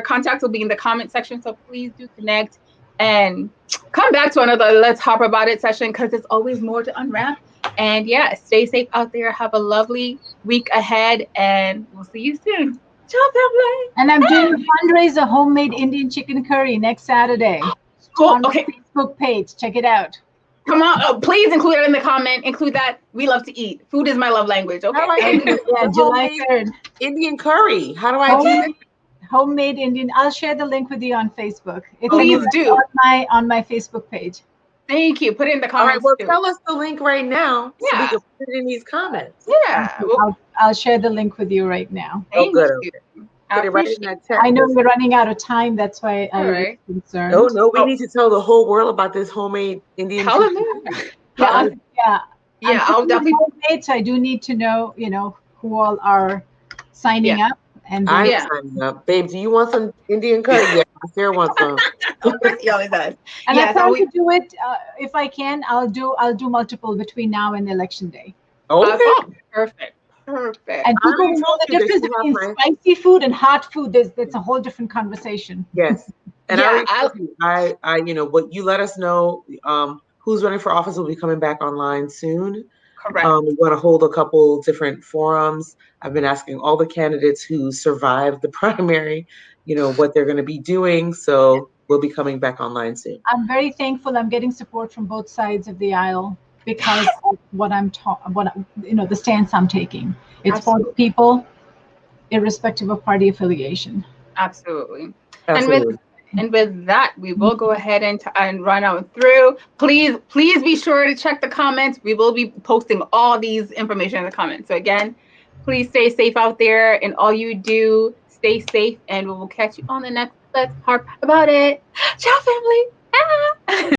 contacts will be in the comment section, so please do connect and come back to another Let's Harp About It session, because there's always more to unwrap. And yeah, stay safe out there. Have a lovely week ahead, and we'll see you soon. Ciao, family. And I'm doing a fundraiser, homemade Indian chicken curry next Saturday. Cool. On Okay. my Facebook page. Check it out. Come on. Please include it in the comment. Include that. We love to eat. Food is my love language. Okay. Yeah, July 3rd. Indian curry. How do I do that? Homemade Indian. I'll share the link with you on Facebook. Please do. On my Facebook page. Thank you. Put it in the comments. All right, well, too. tell us the link right now so we can put it in these comments. Yeah. I'll share the link with you right now. Thank you. Put it right in that text. I know we're running out of time. That's why I was concerned. No, we need to tell the whole world about this homemade Indian chicken. I'll definitely. Homemade, so I do need to know, who all are signing up. And I'm signing up. Babe, do you want some Indian curry? Yeah, I sure want some. He always does. And I plan to do it, if I can, I'll do multiple between now and election day. Okay. Perfect. And people know the difference between spicy food and hot food. That's a whole different conversation. Yes. And I what you let us know, who's running for office will be coming back online soon. Correct. We want to hold a couple different forums. I've been asking all the candidates who survived the primary, what they're going to be doing. So we'll be coming back online soon. I'm very thankful. I'm getting support from both sides of the aisle because of the stance I'm taking. It's for the people, irrespective of party affiliation. Absolutely. And with that, we will go ahead and run out through. Please be sure to check the comments. We will be posting all these information in the comments. So again, please stay safe out there, and all you do, stay safe, and we will catch you on the next Let's Harp About It. Ciao, family.